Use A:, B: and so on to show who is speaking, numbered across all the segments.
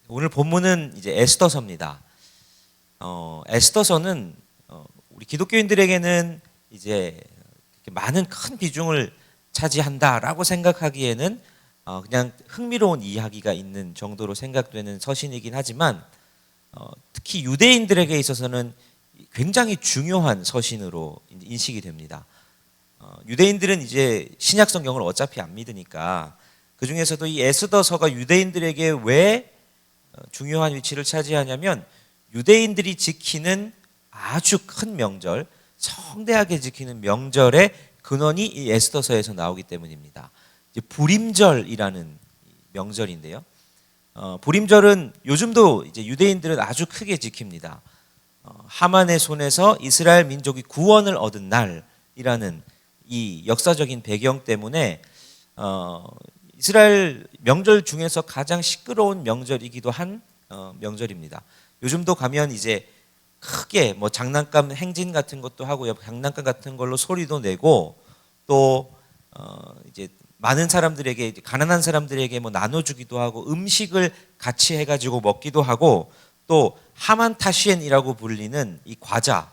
A: 오늘 본문은 이제 에스더서입니다. 에스더서는 우리 기독교인들에게는 이제 많은 큰 비중을 차지한다라고 생각하기에는 그냥 흥미로운 이야기가 있는 정도로 생각되는 서신이긴 하지만 특히 유대인들에게 있어서는 굉장히 중요한 서신으로 인식이 됩니다. 유대인들은 이제 신약 성경을 어차피 안 믿으니까 그 중에서도 이 에스더서가 유대인들에게 왜 중요한 위치를 차지하냐면 유대인들이 지키는 아주 큰 명절, 성대하게 지키는 명절의 근원이 이 에스더서에서 나오기 때문입니다. 이제 불임절이라는 명절인데요. 불임절은 요즘도 이제 유대인들은 아주 크게 지킵니다. 하만의 손에서 이스라엘 민족이 구원을 얻은 날이라는 이 역사적인 배경 때문에 이스라엘 명절 중에서 가장 시끄러운 명절이기도 한 명절입니다. 요즘도 가면 이제 크게 뭐 장난감 행진 같은 것도 하고요, 장난감 같은 걸로 소리도 내고 또 이제 많은 사람들에게 가난한 사람들에게 뭐 나눠주기도 하고 음식을 같이 해가지고 먹기도 하고 또 하만 타시엔이라고 불리는 이 과자,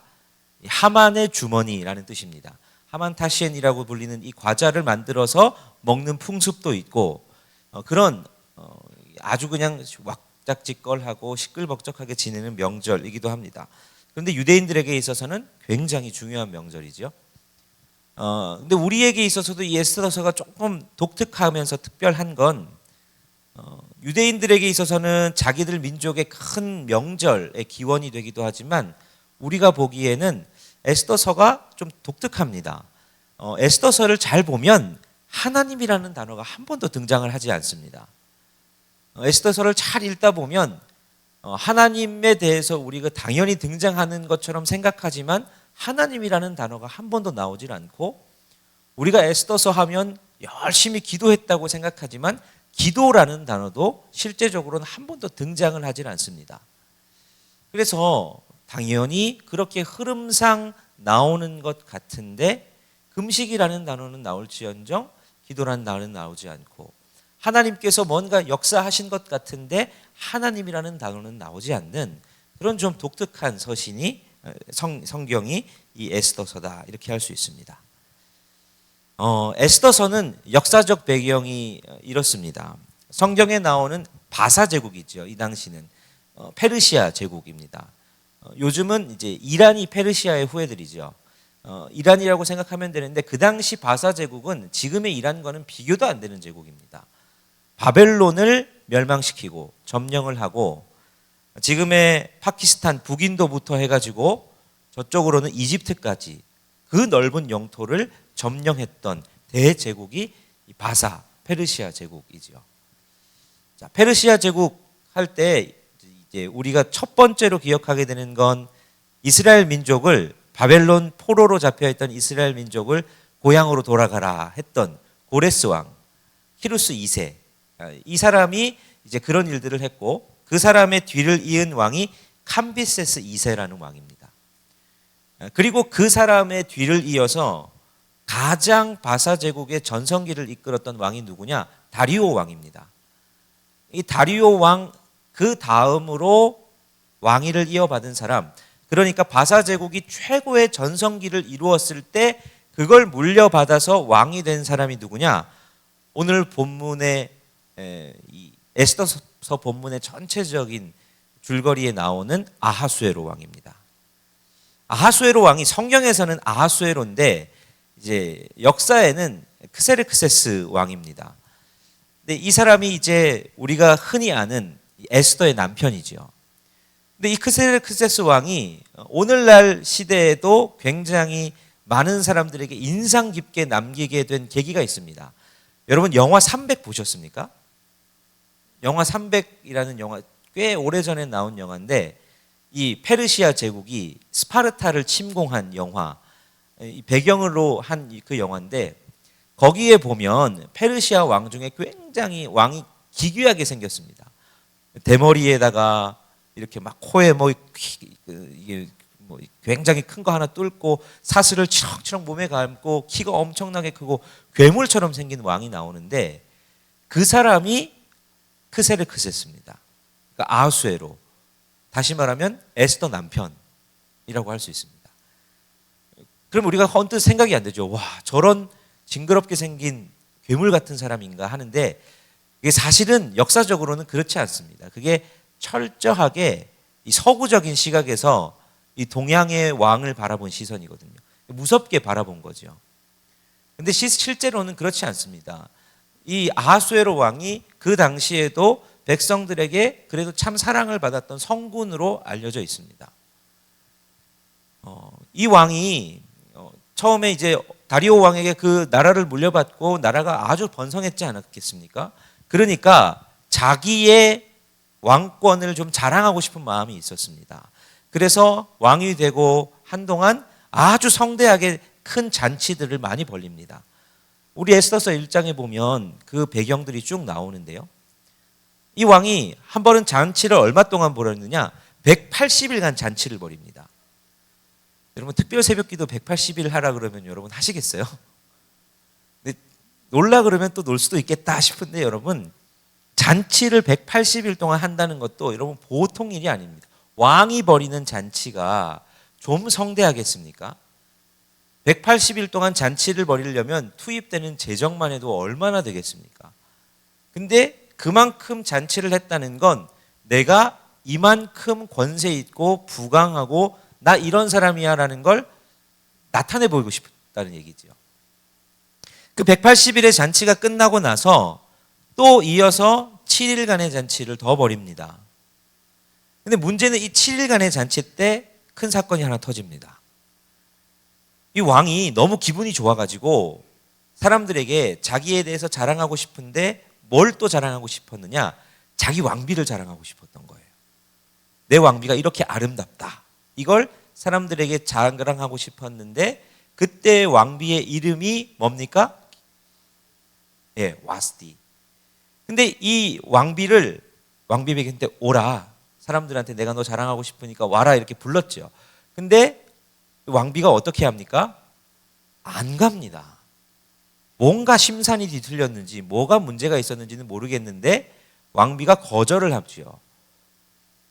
A: 하만의 주머니라는 뜻입니다. 하만 타시엔이라고 불리는 이 과자를 만들어서 먹는 풍습도 있고 그런 아주 그냥 왁작지껄하고 시끌벅적하게 지내는 명절이기도 합니다. 그런데 유대인들에게 있어서는 굉장히 중요한 명절이죠. 근데 우리에게 있어서도 이 에스더서가 조금 독특하면서 특별한 건 유대인들에게 있어서는 자기들 민족의 큰 명절의 기원이 되기도 하지만 우리가 보기에는 에스더서가 좀 독특합니다. 에스더서를 잘 보면 하나님이라는 단어가 한 번도 등장을 하지 않습니다. 에스더서를 잘 읽다 보면 하나님에 대해서 우리가 당연히 등장하는 것처럼 생각하지만 하나님이라는 단어가 한 번도 나오질 않고 우리가 에스더서 하면 열심히 기도했다고 생각하지만 기도라는 단어도 실제적으로는 한 번도 등장을 하질 않습니다. 그래서 당연히 그렇게 흐름상 나오는 것 같은데 금식이라는 단어는 나올지언정 기도라는 단어는 나오지 않고 하나님께서 뭔가 역사하신 것 같은데 하나님이라는 단어는 나오지 않는 그런 좀 독특한 서신이 성경이 이 에스더서다 이렇게 할 수 있습니다. 에스더서는 역사적 배경이 이렇습니다. 성경에 나오는 바사 제국이죠. 이 당시는 페르시아 제국입니다. 요즘은 이제 이란이 페르시아의 후예들이죠. 이란이라고 생각하면 되는데 그 당시 바사 제국은 지금의 이란과는 비교도 안 되는 제국입니다. 바벨론을 멸망시키고 점령을 하고 지금의 파키스탄 북인도부터 해가지고 저쪽으로는 이집트까지 그 넓은 영토를 점령했던 대제국이 바사 페르시아 제국이죠. 자, 페르시아 제국 할 때 이제 우리가 첫 번째로 기억하게 되는 건 이스라엘 민족을 바벨론 포로로 잡혀있던 이스라엘 민족을 고향으로 돌아가라 했던 고레스 왕 키루스 2세 이 사람이 이제 그런 일들을 했고 그 사람의 뒤를 이은 왕이 캄비세스 2세라는 왕입니다. 그리고 그 사람의 뒤를 이어서 가장 바사 제국의 전성기를 이끌었던 왕이 누구냐? 다리오 왕입니다. 이 다리오 왕 그 다음으로 왕위를 이어받은 사람, 그러니까 바사 제국이 최고의 전성기를 이루었을 때 그걸 물려받아서 왕이 된 사람이 누구냐? 오늘 본문의 이 에스더서 본문의 전체적인 줄거리에 나오는 아하수에로 왕입니다. 아하수에로 왕이 성경에서는 아하수에로인데 이제 역사에는 크세르크세스 왕입니다. 근데 이 사람이 이제 우리가 흔히 아는 에스더의 남편이죠. 근데 이 크세르크세스 왕이 오늘날 시대에도 굉장히 많은 사람들에게 인상 깊게 남기게 된 계기가 있습니다. 여러분 영화 300 보셨습니까? 영화 300이라는 영화 꽤 오래전에 나온 영화인데 이 페르시아 제국이 스파르타를 침공한 영화 이 배경으로 한 그 영화인데 거기에 보면 페르시아 왕 중에 굉장히 왕이 기괴하게 생겼습니다. 대머리에다가 이렇게 막 코에 이게 굉장히 큰 거 하나 뚫고 사슬을 치렁치렁 몸에 감고 키가 엄청나게 크고 괴물처럼 생긴 왕이 나오는데 그 사람이 크세르크세스입니다. 그러니까 아하수에로, 다시 말하면 에스더 남편이라고 할 수 있습니다. 그럼 우리가 언뜻 생각이 안 되죠. 와, 저런 징그럽게 생긴 괴물 같은 사람인가 하는데, 이게 사실은 역사적으로는 그렇지 않습니다. 그게 철저하게 이 서구적인 시각에서 이 동양의 왕을 바라본 시선이거든요. 무섭게 바라본 거죠. 근데 실제로는 그렇지 않습니다. 이 아하수에로 왕이 그 당시에도 백성들에게 그래도 참 사랑을 받았던 성군으로 알려져 있습니다. 이 왕이 처음에 이제 다리오 왕에게 그 나라를 물려받고 나라가 아주 번성했지 않았겠습니까? 그러니까 자기의 왕권을 좀 자랑하고 싶은 마음이 있었습니다. 그래서 왕이 되고 한동안 아주 성대하게 큰 잔치들을 많이 벌립니다. 우리 에스더서 1장에 보면 그 배경들이 쭉 나오는데요. 이 왕이 한 번은 잔치를 얼마 동안 벌였느냐? 180일간 잔치를 벌입니다. 여러분, 특별 새벽기도 180일 하라 그러면 여러분 하시겠어요? 근데 놀라 그러면 또 놀 수도 있겠다 싶은데, 여러분 잔치를 180일 동안 한다는 것도 여러분 보통 일이 아닙니다. 왕이 벌이는 잔치가 좀 성대하겠습니까? 180일 동안 잔치를 벌이려면 투입되는 재정만 해도 얼마나 되겠습니까? 근데 그만큼 잔치를 했다는 건 내가 이만큼 권세 있고 부강하고 나 이런 사람이야 라는 걸 나타내 보이고 싶다는 얘기죠. 그 180일의 잔치가 끝나고 나서 또 이어서 7일간의 잔치를 더 벌입니다. 근데 문제는 이 7일간의 잔치 때 큰 사건이 하나 터집니다. 이 왕이 너무 기분이 좋아가지고 사람들에게 자기에 대해서 자랑하고 싶은데 뭘 또 자랑하고 싶었느냐? 자기 왕비를 자랑하고 싶었던 거예요. 내 왕비가 이렇게 아름답다. 이걸 사람들에게 자랑하고 싶었는데, 그때 왕비의 이름이 뭡니까? 예, 와스디. 근데 이 왕비에게 오라. 사람들한테 내가 너 자랑하고 싶으니까 와라 이렇게 불렀죠. 근데 왕비가 어떻게 합니까? 안 갑니다. 뭔가 심산이 뒤틀렸는지 뭐가 문제가 있었는지는 모르겠는데 왕비가 거절을 하죠.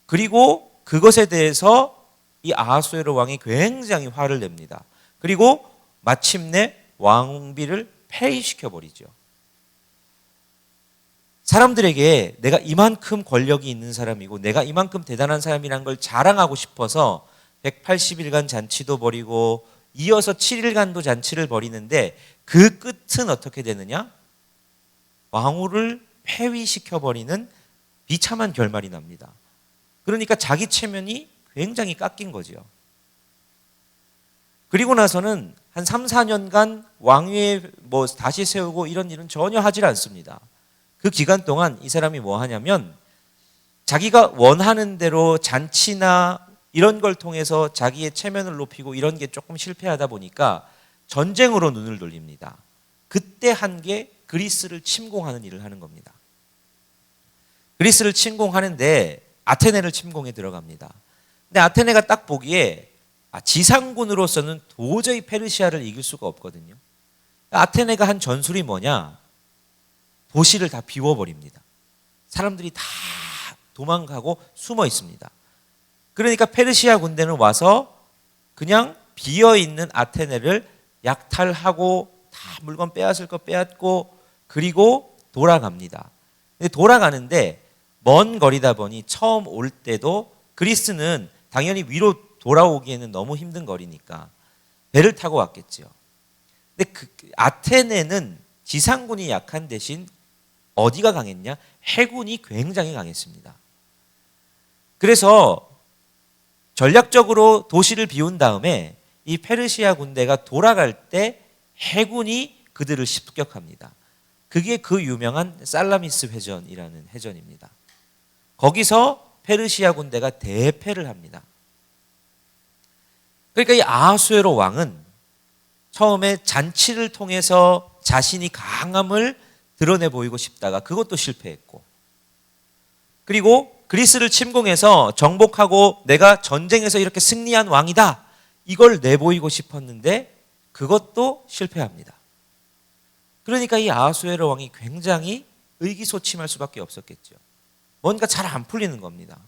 A: 그리고 그것에 대해서 이 아하수에로 왕이 굉장히 화를 냅니다. 그리고 마침내 왕비를 폐위시켜 버리죠. 사람들에게 내가 이만큼 권력이 있는 사람이고 내가 이만큼 대단한 사람이라는 걸 자랑하고 싶어서 180일간 잔치도 벌이고 이어서 7일간도 잔치를 벌이는데, 그 끝은 어떻게 되느냐? 왕후를 폐위시켜버리는 비참한 결말이 납니다. 그러니까 자기 체면이 굉장히 깎인 거죠. 그리고 나서는 한 3, 4년간 왕위에 다시 세우고 이런 일은 전혀 하질 않습니다. 그 기간 동안 이 사람이 뭐 하냐면 자기가 원하는 대로 잔치나 이런 걸 통해서 자기의 체면을 높이고 이런 게 조금 실패하다 보니까 전쟁으로 눈을 돌립니다. 그때 한 게 그리스를 침공하는 일을 하는 겁니다. 그리스를 침공하는데 아테네를 침공해 들어갑니다. 근데 아테네가 딱 보기에 지상군으로서는 도저히 페르시아를 이길 수가 없거든요. 아테네가 한 전술이 뭐냐? 도시를 다 비워버립니다. 사람들이 다 도망가고 숨어 있습니다. 그러니까 페르시아 군대는 와서 그냥 비어있는 아테네를 약탈하고 다 물건 빼앗을 거 빼앗고 그리고 돌아갑니다. 근데 돌아가는데 먼 거리다 보니 처음 올 때도 그리스는 당연히 위로 돌아오기에는 너무 힘든 거리니까 배를 타고 왔겠죠. 근데 아테네는 지상군이 약한 대신 어디가 강했냐? 해군이 굉장히 강했습니다. 그래서 전략적으로 도시를 비운 다음에 이 페르시아 군대가 돌아갈 때 해군이 그들을 습격합니다. 그게 그 유명한 살라미스 회전이라는 회전입니다. 거기서 페르시아 군대가 대패를 합니다. 그러니까 이 아하수에로 왕은 처음에 잔치를 통해서 자신이 강함을 드러내 보이고 싶다가 그것도 실패했고, 그리고 그리스를 침공해서 정복하고 내가 전쟁에서 이렇게 승리한 왕이다 이걸 내보이고 싶었는데 그것도 실패합니다. 그러니까 이 아하수에로 왕이 굉장히 의기소침할 수밖에 없었겠죠. 뭔가 잘 안 풀리는 겁니다.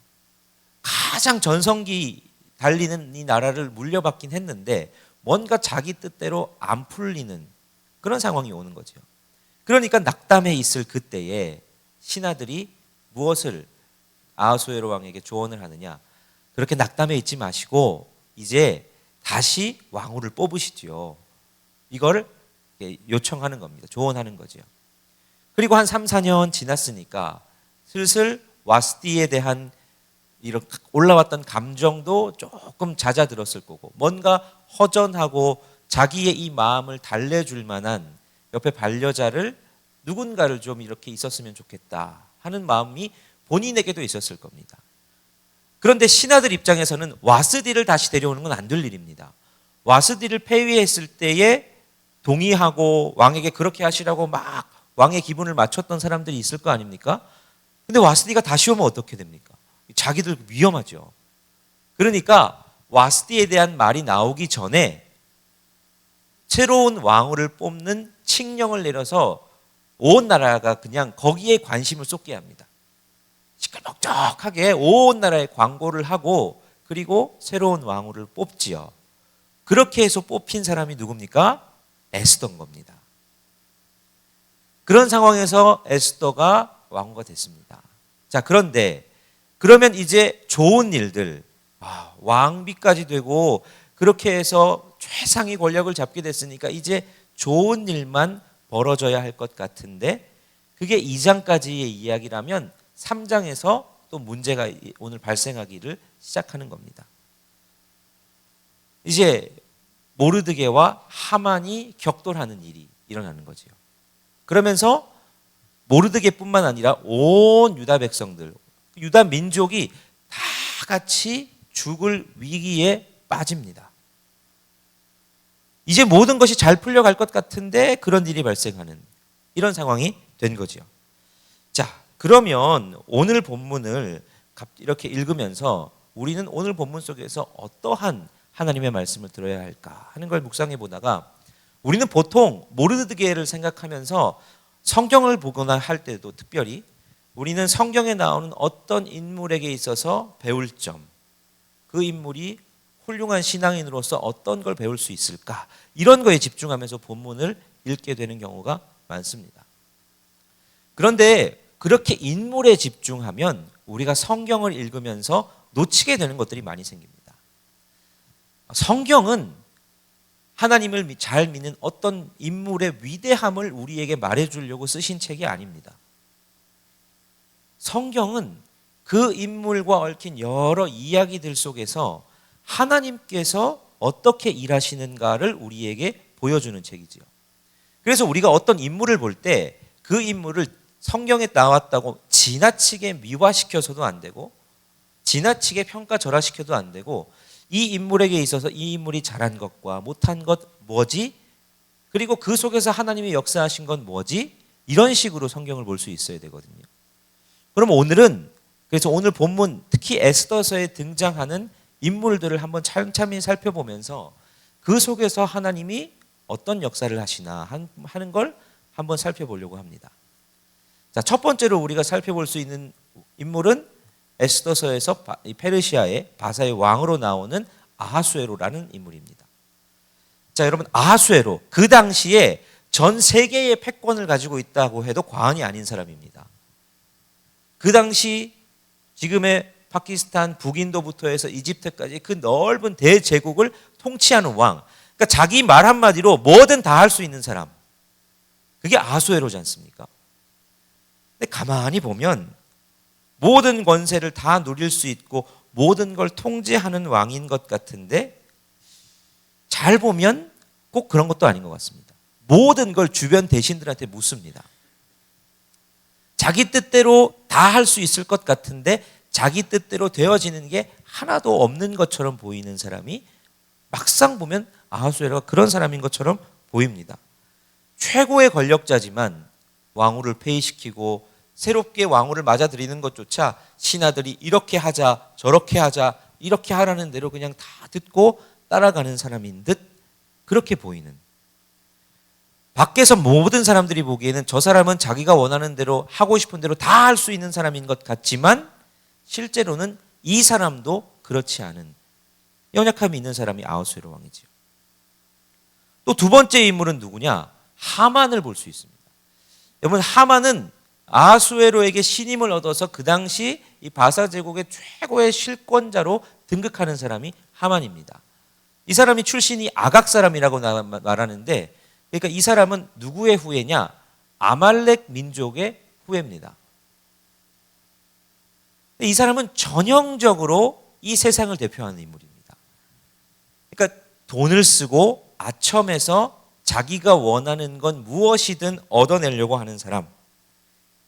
A: 가장 전성기 달리는 이 나라를 물려받긴 했는데 뭔가 자기 뜻대로 안 풀리는 그런 상황이 오는 거죠. 그러니까 낙담해 있을 그때에 신하들이 무엇을 아하수에로 왕에게 조언을 하느냐? 그렇게 낙담해 있지 마시고 이제 다시 왕후를 뽑으시지요. 이걸 요청하는 겁니다. 조언하는 거죠. 그리고 한 3, 4년 지났으니까 슬슬 와스디에 대한 이런 올라왔던 감정도 조금 잦아들었을 거고 뭔가 허전하고 자기의 이 마음을 달래줄 만한 옆에 반려자를 누군가를 좀 이렇게 있었으면 좋겠다 하는 마음이 본인에게도 있었을 겁니다. 그런데 신하들 입장에서는 와스디를 다시 데려오는 건 안 될 일입니다. 와스디를 폐위했을 때에 동의하고 왕에게 그렇게 하시라고 막 왕의 기분을 맞췄던 사람들이 있을 거 아닙니까? 근데 와스디가 다시 오면 어떻게 됩니까? 자기들 위험하죠. 그러니까 와스디에 대한 말이 나오기 전에 새로운 왕후를 뽑는 칙령을 내려서 온 나라가 그냥 거기에 관심을 쏟게 합니다. 시끌벅적하게 온 나라에 광고를 하고 그리고 새로운 왕후를 뽑지요. 그렇게 해서 뽑힌 사람이 누굽니까? 에스더인 겁니다. 그런 상황에서 에스더가 왕후가 됐습니다. 자, 그런데 그러면 이제 좋은 일들, 왕비까지 되고 그렇게 해서 최상위 권력을 잡게 됐으니까 이제 좋은 일만 벌어져야 할 것 같은데 그게 2장까지의 이야기라면 3장에서 또 문제가 오늘 발생하기를 시작하는 겁니다. 이제 모르드게와 하만이 격돌하는 일이 일어나는 거죠. 그러면서 모르드게뿐만 아니라 온 유다 백성들, 유다 민족이 다 같이 죽을 위기에 빠집니다. 이제 모든 것이 잘 풀려갈 것 같은데 그런 일이 발생하는 이런 상황이 된 거죠. 자, 그러면 오늘 본문을 이렇게 읽으면서 우리는 오늘 본문 속에서 어떠한 하나님의 말씀을 들어야 할까 하는 걸 묵상해 보다가 우리는 보통 모르드게를 생각하면서 성경을 보거나 할 때도 특별히 우리는 성경에 나오는 어떤 인물에게 있어서 배울 점, 그 인물이 훌륭한 신앙인으로서 어떤 걸 배울 수 있을까 이런 거에 집중하면서 본문을 읽게 되는 경우가 많습니다. 그런데 그렇게 인물에 집중하면 우리가 성경을 읽으면서 놓치게 되는 것들이 많이 생깁니다. 성경은 하나님을 잘 믿는 어떤 인물의 위대함을 우리에게 말해주려고 쓰신 책이 아닙니다. 성경은 그 인물과 얽힌 여러 이야기들 속에서 하나님께서 어떻게 일하시는가를 우리에게 보여주는 책이지요. 그래서 우리가 어떤 인물을 볼 때 그 인물을 성경에 나왔다고 지나치게 미화시켜서도 안 되고 지나치게 평가절하시켜도 안 되고 이 인물에게 있어서 이 인물이 잘한 것과 못한 것 뭐지? 그리고 그 속에서 하나님이 역사하신 건 뭐지? 이런 식으로 성경을 볼 수 있어야 되거든요. 그럼 오늘은 그래서 오늘 본문 특히 에스더서에 등장하는 인물들을 한번 참참히 살펴보면서 그 속에서 하나님이 어떤 역사를 하시나 하는 걸 한번 살펴보려고 합니다. 자, 첫 번째로 우리가 살펴볼 수 있는 인물은 에스더서에서 페르시아의 바사의 왕으로 나오는 아하수에로라는 인물입니다. 자, 여러분 아하수에로 그 당시에 전 세계의 패권을 가지고 있다고 해도 과언이 아닌 사람입니다. 그 당시 지금의 파키스탄, 북인도부터 해서 이집트까지 그 넓은 대제국을 통치하는 왕. 그러니까 자기 말 한마디로 뭐든 다 할 수 있는 사람. 그게 아하수에로지 않습니까? 근데 가만히 보면 모든 권세를 다 누릴 수 있고 모든 걸 통제하는 왕인 것 같은데 잘 보면 꼭 그런 것도 아닌 것 같습니다. 모든 걸 주변 대신들한테 묻습니다. 자기 뜻대로 다 할 수 있을 것 같은데 자기 뜻대로 되어지는 게 하나도 없는 것처럼 보이는 사람이 막상 보면 아하수에로가 그런 사람인 것처럼 보입니다. 최고의 권력자지만 왕후를 폐위시키고 새롭게 왕후를 맞아들이는 것조차 신하들이 이렇게 하자 저렇게 하자 이렇게 하라는 대로 그냥 다 듣고 따라가는 사람인 듯 그렇게 보이는. 밖에서 모든 사람들이 보기에는 저 사람은 자기가 원하는 대로 하고 싶은 대로 다 할 수 있는 사람인 것 같지만 실제로는 이 사람도 그렇지 않은 연약함이 있는 사람이 아하수에로 왕이지요. 또 두 번째 인물은 누구냐? 하만을 볼 수 있습니다. 여러분, 하만은 아하수에로에게 신임을 얻어서 그 당시 이 바사 제국의 최고의 실권자로 등극하는 사람이 하만입니다. 이 사람이 출신이 아각 사람이라고 말하는데, 그러니까 이 사람은 누구의 후예냐? 아말렉 민족의 후예입니다. 이 사람은 전형적으로 이 세상을 대표하는 인물입니다. 그러니까 돈을 쓰고 아첨해서 자기가 원하는 건 무엇이든 얻어내려고 하는 사람,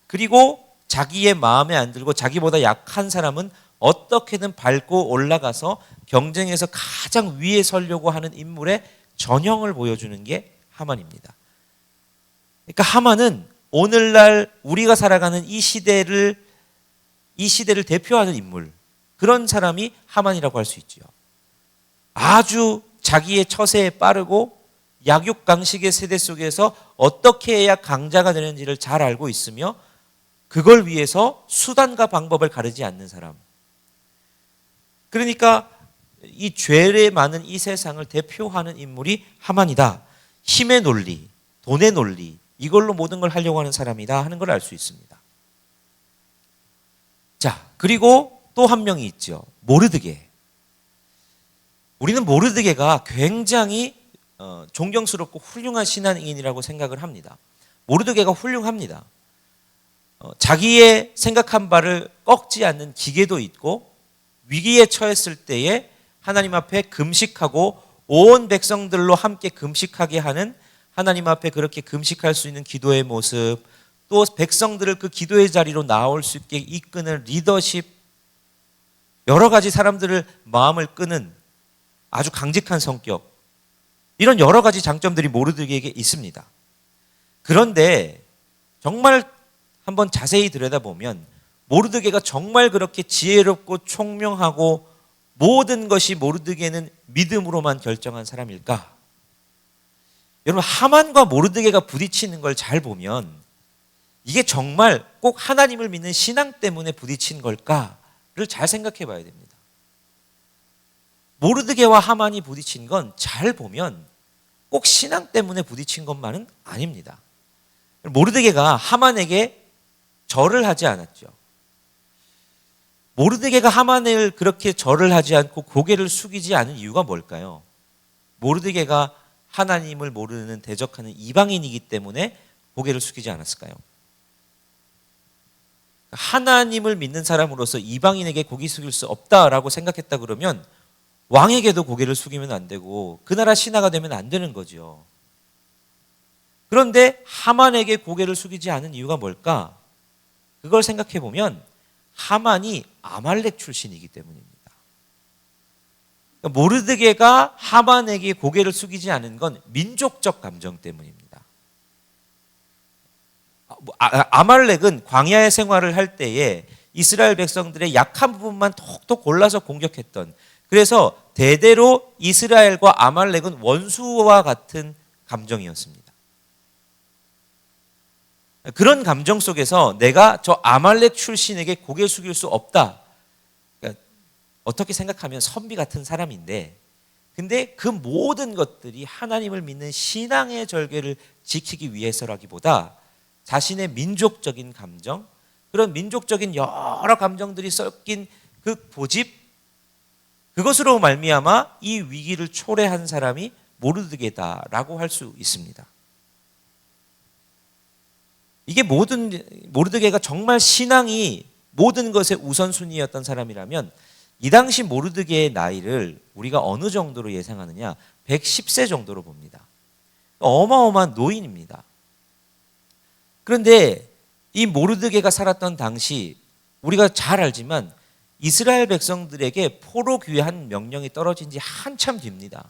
A: 그리고 자기의 마음에 안 들고 자기보다 약한 사람은 어떻게든 밟고 올라가서 경쟁에서 가장 위에 서려고 하는 인물의 전형을 보여주는 게 하만입니다. 그러니까 하만은 오늘날 우리가 살아가는 이 시대를 대표하는 인물, 그런 사람이 하만이라고 할 수 있죠. 아주 자기의 처세에 빠르고 약육강식의 세대 속에서 어떻게 해야 강자가 되는지를 잘 알고 있으며 그걸 위해서 수단과 방법을 가르지 않는 사람. 그러니까 이 죄에 많은 이 세상을 대표하는 인물이 하만이다. 힘의 논리, 돈의 논리, 이걸로 모든 걸 하려고 하는 사람이다 하는 걸 알 수 있습니다. 자, 그리고 또 한 명이 있죠. 모르드게. 우리는 모르드게가 굉장히 존경스럽고 훌륭한 신앙인이라고 생각을 합니다. 모르드게가 훌륭합니다. 자기의 생각한 바를 꺾지 않는 기계도 있고 위기에 처했을 때에 하나님 앞에 금식하고 온 백성들로 함께 금식하게 하는, 하나님 앞에 그렇게 금식할 수 있는 기도의 모습, 또 백성들을 그 기도의 자리로 나올 수 있게 이끄는 리더십, 여러 가지 사람들을 마음을 끄는 아주 강직한 성격, 이런 여러 가지 장점들이 모르드게에게 있습니다. 그런데 정말 한번 자세히 들여다보면 모르드게가 정말 그렇게 지혜롭고 총명하고 모든 것이 모르드게는 믿음으로만 결정한 사람일까? 여러분, 하만과 모르드게가 부딪히는 걸 잘 보면 이게 정말 꼭 하나님을 믿는 신앙 때문에 부딪힌 걸까를 잘 생각해 봐야 됩니다. 모르드게와 하만이 부딪힌 건 잘 보면 꼭 신앙 때문에 부딪힌 것만은 아닙니다. 모르드게가 하만에게 절을 하지 않았죠. 모르드게가 하만을 그렇게 절을 하지 않고 고개를 숙이지 않은 이유가 뭘까요? 모르드게가 하나님을 모르는 대적하는 이방인이기 때문에 고개를 숙이지 않았을까요? 하나님을 믿는 사람으로서 이방인에게 고개 숙일 수 없다라고 생각했다 그러면 왕에게도 고개를 숙이면 안 되고 그 나라 신하가 되면 안 되는 거죠. 그런데 하만에게 고개를 숙이지 않은 이유가 뭘까? 그걸 생각해 보면 하만이 아말렉 출신이기 때문입니다. 그러니까 모르드게가 하만에게 고개를 숙이지 않은 건 민족적 감정 때문입니다. 아말렉은 광야의 생활을 할 때에 이스라엘 백성들의 약한 부분만 톡톡 골라서 공격했던, 그래서 대대로 이스라엘과 아말렉은 원수와 같은 감정이었습니다. 그런 감정 속에서 내가 저 아말렉 출신에게 고개 숙일 수 없다. 그러니까 어떻게 생각하면 선비 같은 사람인데, 근데 그 모든 것들이 하나님을 믿는 신앙의 절개를 지키기 위해서라기보다 자신의 민족적인 감정, 그런 민족적인 여러 감정들이 섞인 그 고집, 그것으로 말미암아 이 위기를 초래한 사람이 모르드게다라고 할 수 있습니다. 이게 모르드게가 정말 신앙이 모든 것의 우선순위였던 사람이라면 이 당시 모르드게의 나이를 우리가 어느 정도로 예상하느냐? 110세 정도로 봅니다. 어마어마한 노인입니다. 그런데 이 모르드게가 살았던 당시 우리가 잘 알지만 이스라엘 백성들에게 포로 귀환 명령이 떨어진 지 한참 뒤입니다.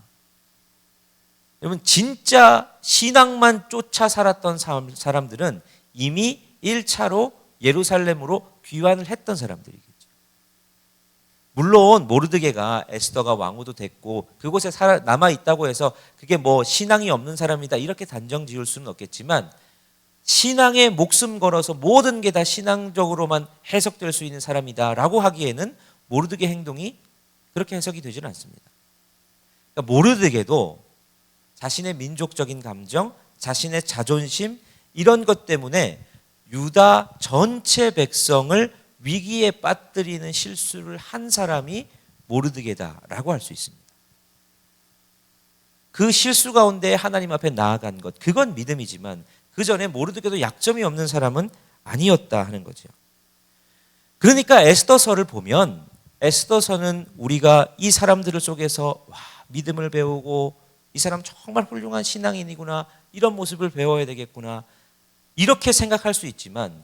A: 여러분, 진짜 신앙만 쫓아 살았던 사람들은 이미 1차로 예루살렘으로 귀환을 했던 사람들이겠죠. 물론 모르드게가 에스더가 왕후도 됐고 그곳에 남아 있다고 해서 그게 뭐 신앙이 없는 사람이다 이렇게 단정 지을 수는 없겠지만, 신앙에 목숨 걸어서 모든 게 다 신앙적으로만 해석될 수 있는 사람이다라고 하기에는 모르드게 행동이 그렇게 해석이 되지는 않습니다. 그러니까 모르드게도 자신의 민족적인 감정, 자신의 자존심 이런 것 때문에 유다 전체 백성을 위기에 빠뜨리는 실수를 한 사람이 모르드게다라고 할 수 있습니다. 그 실수 가운데 하나님 앞에 나아간 것, 그건 믿음이지만 그 전에 모르드게도 약점이 없는 사람은 아니었다 하는 거죠. 그러니까 에스더서를 보면, 에스더서는 우리가 이 사람들을 속에서 믿음을 배우고 이 사람 정말 훌륭한 신앙인이구나, 이런 모습을 배워야 되겠구나 이렇게 생각할 수 있지만,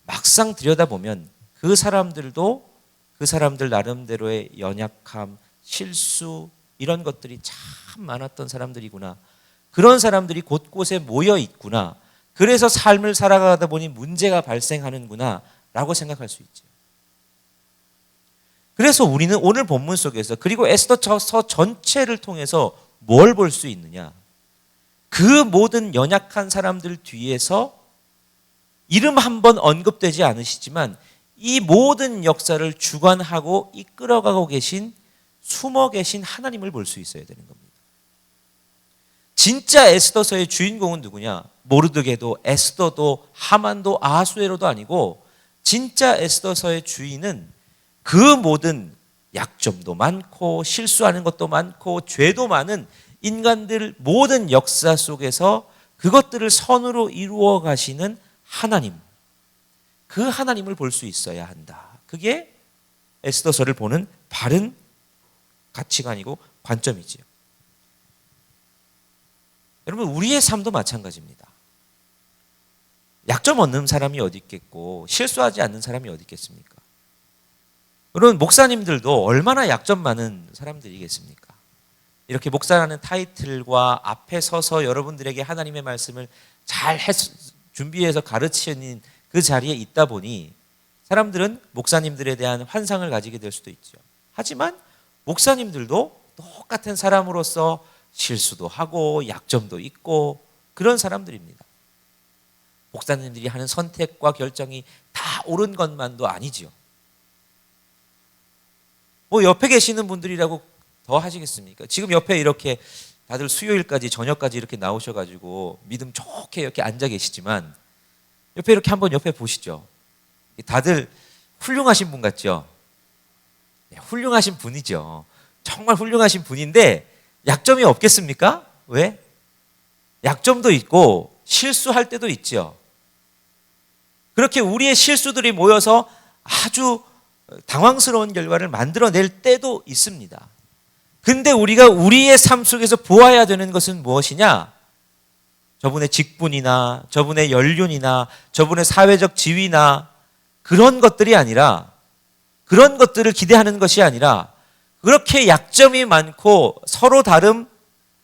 A: 막상 들여다보면 그 사람들도 그 사람들 나름대로의 연약함, 실수 이런 것들이 참 많았던 사람들이구나, 그런 사람들이 곳곳에 모여 있구나, 그래서 삶을 살아가다 보니 문제가 발생하는구나 라고 생각할 수 있죠. 그래서 우리는 오늘 본문 속에서, 그리고 에스더서 전체를 통해서 뭘 볼 수 있느냐, 그 모든 연약한 사람들 뒤에서 이름 한 번 언급되지 않으시지만 이 모든 역사를 주관하고 이끌어가고 계신, 숨어 계신 하나님을 볼 수 있어야 되는 겁니다. 진짜 에스더서의 주인공은 누구냐? 모르드게도 에스더도 하만도 아하수에로도 아니고, 진짜 에스더서의 주인은 그 모든 약점도 많고 실수하는 것도 많고 죄도 많은 인간들 모든 역사 속에서 그것들을 선으로 이루어 가시는 하나님, 그 하나님을 볼 수 있어야 한다. 그게 에스더서를 보는 바른 가치관이고 관점이지요. 여러분, 우리의 삶도 마찬가지입니다. 약점 없는 사람이 어디 있겠고 실수하지 않는 사람이 어디 있겠습니까? 여러분, 목사님들도 얼마나 약점 많은 사람들이겠습니까? 이렇게 목사라는 타이틀과 앞에 서서 여러분들에게 하나님의 말씀을 잘 준비해서 가르치는 그 자리에 있다 보니 사람들은 목사님들에 대한 환상을 가지게 될 수도 있죠. 하지만 목사님들도 똑같은 사람으로서 실수도 하고 약점도 있고 그런 사람들입니다. 목사님들이 하는 선택과 결정이 다 옳은 것만도 아니죠. 뭐 옆에 계시는 분들이라고 더 하시겠습니까? 지금 옆에 이렇게 다들 수요일까지 저녁까지 이렇게 나오셔가지고 믿음 좋게 이렇게 앉아 계시지만 옆에 이렇게 한번 옆에 보시죠. 다들 훌륭하신 분 같죠? 네, 훌륭하신 분이죠. 정말 훌륭하신 분인데 약점이 없겠습니까? 왜? 약점도 있고 실수할 때도 있죠. 그렇게 우리의 실수들이 모여서 아주 당황스러운 결과를 만들어낼 때도 있습니다. 근데 우리가 우리의 삶 속에서 보아야 되는 것은 무엇이냐? 저분의 직분이나 저분의 연륜이나 저분의 사회적 지위나 그런 것들이 아니라, 그런 것들을 기대하는 것이 아니라, 그렇게 약점이 많고 서로 다름,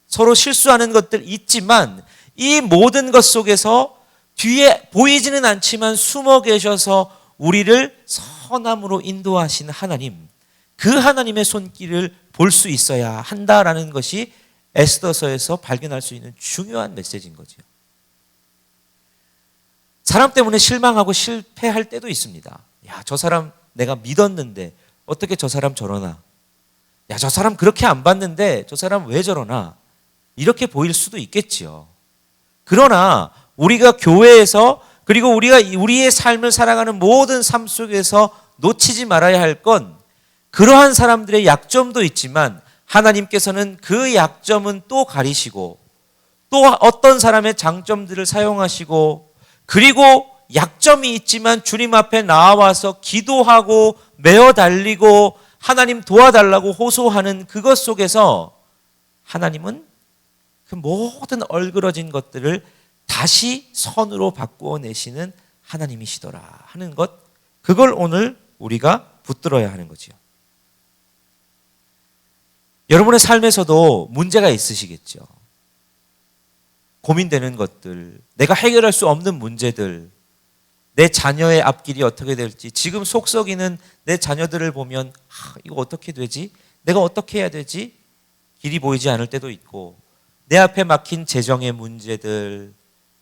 A: 서로 실수하는 것들 있지만 이 모든 것 속에서 뒤에 보이지는 않지만 숨어 계셔서 우리를 선함으로 인도하시는 하나님, 그 하나님의 손길을 볼 수 있어야 한다라는 것이 에스더서에서 발견할 수 있는 중요한 메시지인 거죠. 사람 때문에 실망하고 실패할 때도 있습니다. 야, 저 사람 내가 믿었는데 어떻게 저 사람 저러나? 야, 저 사람 그렇게 안 봤는데 저 사람 왜 저러나? 이렇게 보일 수도 있겠지요. 그러나 우리가 교회에서, 그리고 우리가 우리의 삶을 살아가는 모든 삶 속에서 놓치지 말아야 할 건, 그러한 사람들의 약점도 있지만 하나님께서는 그 약점은 또 가리시고 또 어떤 사람의 장점들을 사용하시고, 그리고 약점이 있지만 주님 앞에 나와서 기도하고 메어 달리고 하나님 도와달라고 호소하는 그것 속에서 하나님은 그 모든 얼그러진 것들을 다시 선으로 바꾸어 내시는 하나님이시더라 하는 것, 그걸 오늘 우리가 붙들어야 하는 거지요. 여러분의 삶에서도 문제가 있으시겠죠. 고민되는 것들, 내가 해결할 수 없는 문제들, 내 자녀의 앞길이 어떻게 될지, 지금 속 썩이는 내 자녀들을 보면 이거 어떻게 되지? 내가 어떻게 해야 되지? 길이 보이지 않을 때도 있고, 내 앞에 막힌 재정의 문제들,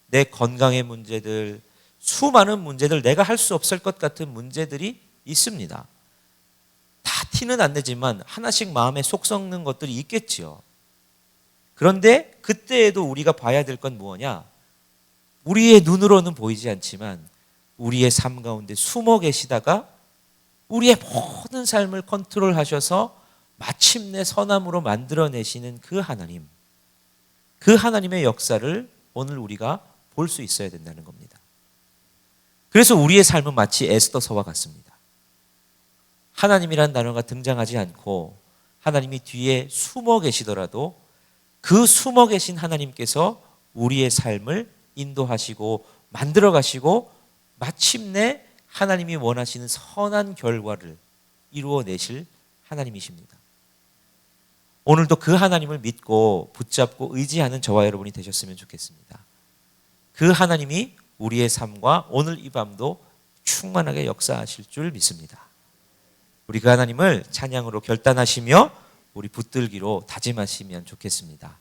A: 내 건강의 문제들, 수많은 문제들, 내가 할 수 없을 것 같은 문제들이 있습니다. 다 티는 안 내지만 하나씩 마음에 속 썩는 것들이 있겠지요. 그런데 그때에도 우리가 봐야 될 건 무엇이냐? 우리의 눈으로는 보이지 않지만 우리의 삶 가운데 숨어 계시다가 우리의 모든 삶을 컨트롤하셔서 마침내 선함으로 만들어내시는 그 하나님, 그 하나님의 역사를 오늘 우리가 볼 수 있어야 된다는 겁니다. 그래서 우리의 삶은 마치 에스더서와 같습니다. 하나님이란 단어가 등장하지 않고 하나님이 뒤에 숨어 계시더라도 그 숨어 계신 하나님께서 우리의 삶을 인도하시고 만들어 가시고 마침내 하나님이 원하시는 선한 결과를 이루어내실 하나님이십니다. 오늘도 그 하나님을 믿고 붙잡고 의지하는 저와 여러분이 되셨으면 좋겠습니다. 그 하나님이 우리의 삶과 오늘 이 밤도 충만하게 역사하실 줄 믿습니다. 우리 그 하나님을 찬양으로 결단하시며 우리 붙들기로 다짐하시면 좋겠습니다.